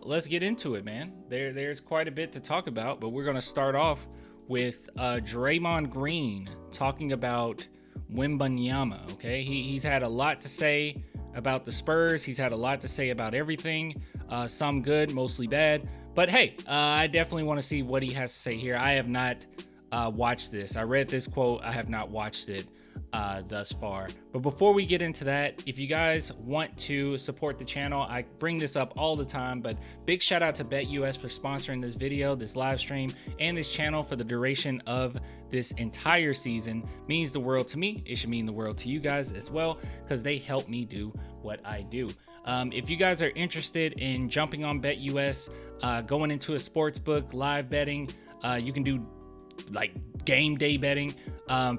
let's get into it, man. There's quite a bit to talk about, but we're gonna start off with Draymond Green talking about Wembanyama. Okay, he's had a lot to say about the Spurs. He's had a lot to say about everything. Some good, mostly bad. But hey, I definitely want to see what he has to say here. I have not watched this. I read this quote. I have not watched it thus far. But before we get into that, if you guys want to support the channel, I bring this up all the time, but big shout out to BetUS for sponsoring this video, this live stream, and this channel for the duration of this entire season. Means the world to me. It should mean the world to you guys as well, because they help me do what I do. If you guys are interested in jumping on BetUS, going into a sports book, live betting, you can do like game day betting.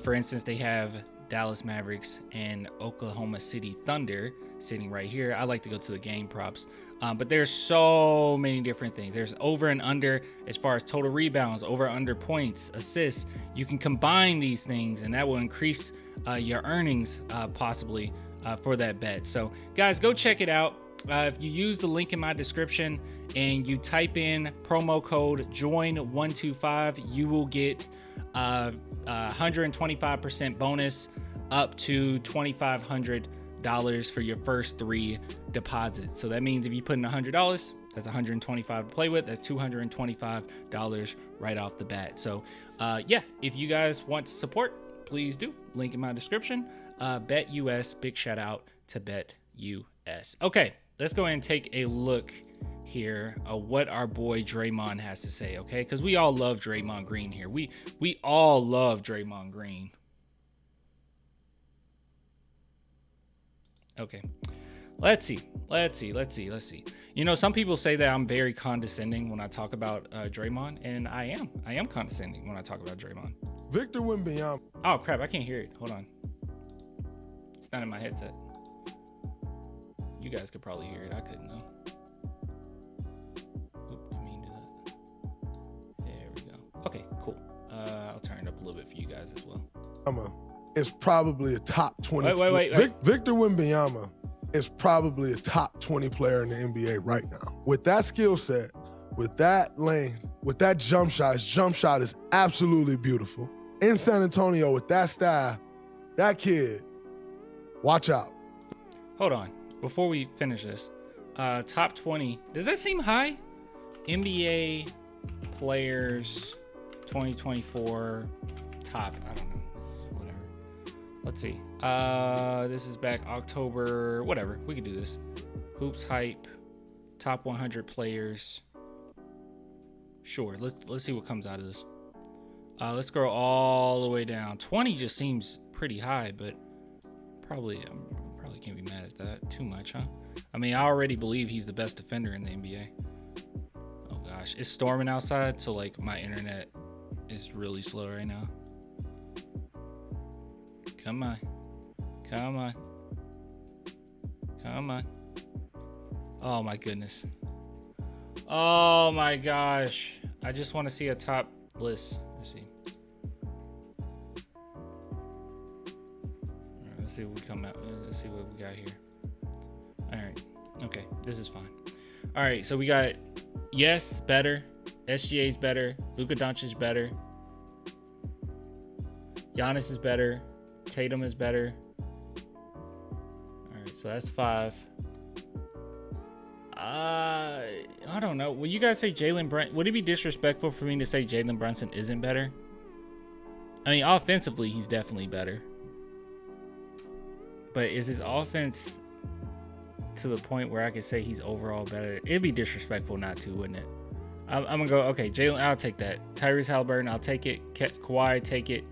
For instance, they have Dallas Mavericks and Oklahoma City Thunder sitting right here. I like to go to the game props, but there's so many different things. There's over and under as far as total rebounds, over under points, assists. You can combine these things and that will increase your earnings possibly for that bet. So guys, go check it out. If you use the link in my description and you type in promo code JOIN125, you will get 125% bonus up to $2,500 for your first 3 deposits. So that means if you put in $100, that's $125 to play with. That's $225 right off the bat. So yeah, if you guys want to support, please do. Link in my description. BetUS, big shout out to BetUS. Okay, let's go ahead and take a look here what our boy Draymond has to say, okay? Because we all love Draymond Green here. We all love Draymond Green. Okay, let's see. You know, some people say that I'm very condescending when I talk about Draymond, and I am condescending when I talk about Draymond. Victor Wembanyama. Oh crap, I can't hear it. Hold on. It's not in my headset. You guys could probably hear it. I couldn't though. Oop, didn't mean to do that. There we go. Okay, cool. I'll turn it up a little bit for you guys as well. Is probably a top 20. Wait. Victor Wembanyama is probably a top 20 player in the NBA right now. With that skill set, with that lane, with that jump shot, his jump shot is absolutely beautiful. In San Antonio with that style, that kid, watch out. Hold on. Before we finish this, top 20, does that seem high? NBA players 2024 top, I don't know, whatever. Let's see. This is back October, whatever. We can do this. Hoops hype, top 100 players. Sure, let's see what comes out of this. Let's scroll all the way down. 20 just seems pretty high, but probably can't be mad at that too much, huh? I mean, I already believe he's the best defender in the NBA. Oh gosh, it's storming outside, so like my internet is really slow right now. Come on. Oh my goodness. Oh my gosh. I just want to see a top list. Let's see. Let's see what we come out. Let's see what we got here. All right. Okay. This is fine. All right. So we got yes, better. SGA's better. Luka Doncic better. Giannis is better. Tatum is better. All right. So that's 5. I don't know. When you guys say Jalen Brunson, would it be disrespectful for me to say Jalen Brunson isn't better? I mean, offensively, he's definitely better. But is his offense to the point where I could say he's overall better? It'd be disrespectful not to, wouldn't it? I'm going to go, okay, Jalen, I'll take that. Tyrese Halliburton, I'll take it. Kawhi, take it.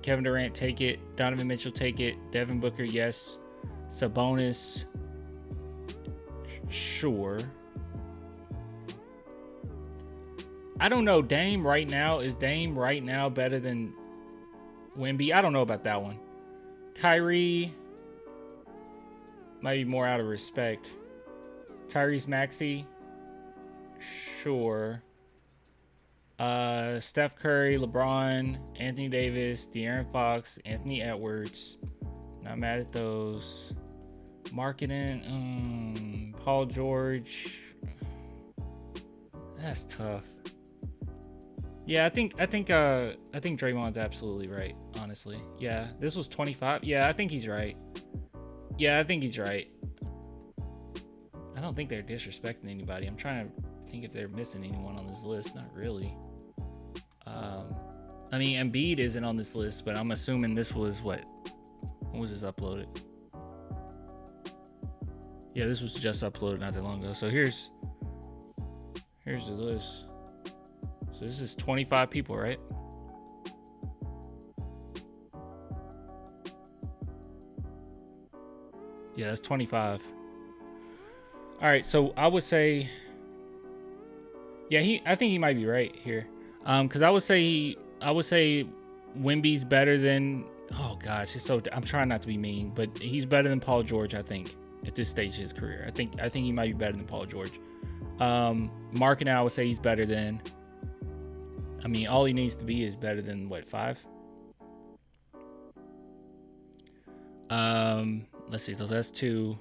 Kevin Durant, take it. Donovan Mitchell, take it. Devin Booker, yes. Sabonis, sure. I don't know. Dame right now, is Dame right now better than Wemby? I don't know about that one. Kyrie might be more out of respect. Tyrese Maxey, sure. Steph Curry, LeBron, Anthony Davis, De'Aaron Fox, Anthony Edwards. Not mad at those. Marketing, Paul George. That's tough. Yeah, I think Draymond's absolutely right, honestly. Yeah, this was 25. Yeah, I think he's right. I don't think they're disrespecting anybody. I'm trying to think if they're missing anyone on this list. Not really. I mean, Embiid isn't on this list, but I'm assuming this was when was this uploaded? Yeah, this was just uploaded not that long ago. So here's the list. So this is 25 people, right? Yeah, that's 25. All right, so I would say, yeah, I think he might be right here. Because I would say Wemby's better than. Oh gosh, I'm trying not to be mean, but he's better than Paul George. I think at this stage of his career, I think he might be better than Paul George. Mark and I would say he's better than. I mean, all he needs to be is better than what, 5? Let's see. So that's 2.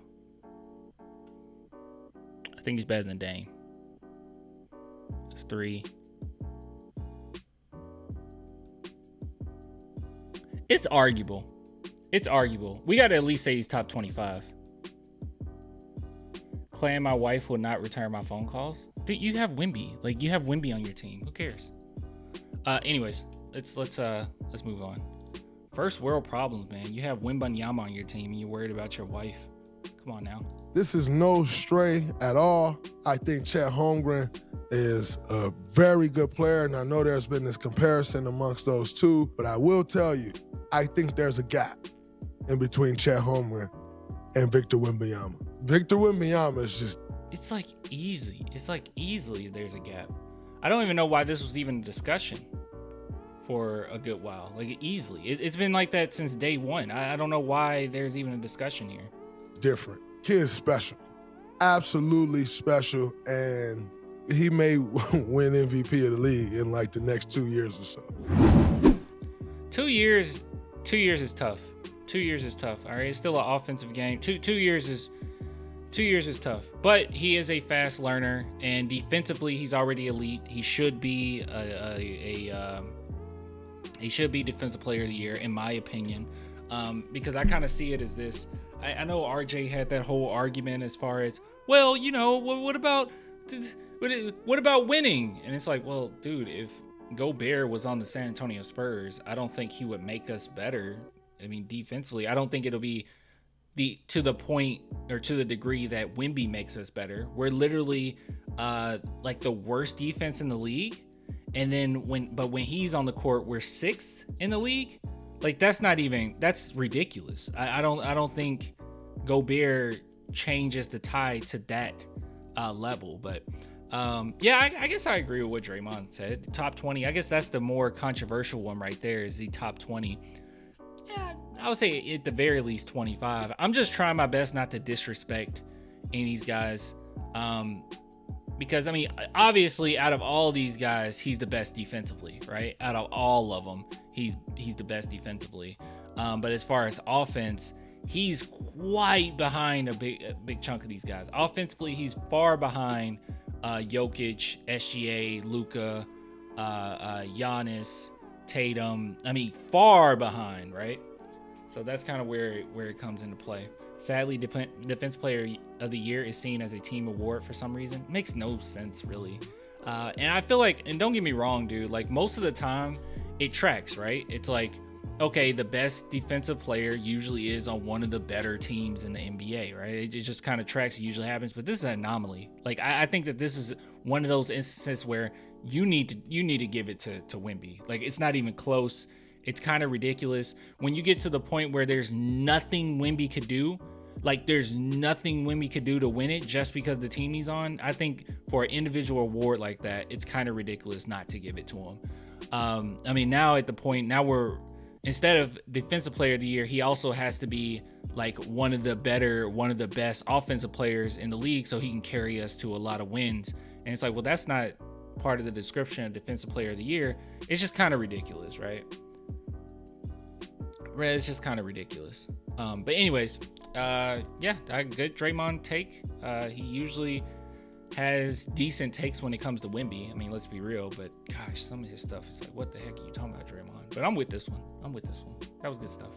I think he's better than Dame. That's 3. It's arguable. We got to at least say he's top 25. Clay and my wife will not return my phone calls. Dude, you have Wemby. Like, you have Wemby on your team. Who cares? Anyways, let's move on. First world problems, man. You have Wembanyama on your team and you're worried about your wife. Come on now. This is no stray at all. I think Chet Holmgren is a very good player, and I know there's been this comparison amongst those two, but I will tell you, I think there's a gap in between Chet Holmgren and Victor Wembanyama. Victor Wembanyama is just... It's like easily there's a gap. I don't even know why this was even a discussion for a good while. Like, easily. It's been like that since day one. I don't know why there's even a discussion here. Different. Kid's special. Absolutely special. And he may win MVP of the league in like the next 2 years or so. 2 years is tough. 2 years is tough. All right. It's still an offensive game. 2 years is tough, but he is a fast learner, and defensively he's already elite. He should be defensive player of the year, in my opinion, because I kind of see it as this. I know RJ had that whole argument as far as, well, you know, what about winning? And it's like, well, dude, if Gobert was on the San Antonio Spurs, I don't think he would make us better. I mean, defensively, I don't think it'll be to the point or to the degree that Wemby makes us better. We're literally like the worst defense in the league, and then when he's on the court, we're 6th in the league. Like, that's ridiculous. I don't think Gobert changes the tie to that level. But yeah, I guess I agree with what Draymond said. Top 20. I guess that's the more controversial one right there, is the top 20. Yeah, I would say at the very least 25. I'm just trying my best not to disrespect any of these guys. Because, I mean, obviously, out of all these guys, he's the best defensively, right? Out of all of them, he's the best defensively. But as far as offense, he's quite behind a big chunk of these guys. Offensively, he's far behind Jokic, SGA, Luka, Giannis, Tatum. I mean, far behind, right? So that's kind of where it comes into play. Sadly, Defense Player of the Year is seen as a team award for some reason. Makes no sense, really. And I feel like, and don't get me wrong, dude, like, most of the time it tracks, right? It's like, okay, the best defensive player usually is on one of the better teams in the NBA, right? It just kind of tracks. It usually happens, but this is an anomaly. Like, I think that this is one of those instances where you need to give it to Wemby. Like, it's not even close. It's kind of ridiculous when you get to the point where there's nothing Wemby could do. Like, there's nothing Wemby could do to win it just because the team he's on. I think for an individual award like that, it's kind of ridiculous not to give it to him. I mean, now at the point, now we're, instead of Defensive Player of the Year, he also has to be like one of the best offensive players in the league, so he can carry us to a lot of wins. And it's like, well, that's not part of the description of Defensive Player of the Year. It's just kind of ridiculous, right? It's just kind of ridiculous. But anyways, yeah, good Draymond take. He usually has decent takes when it comes to Wemby. I mean, let's be real, but gosh, some of his stuff is like, what the heck are you talking about, Draymond? But I'm with this one. That was good stuff.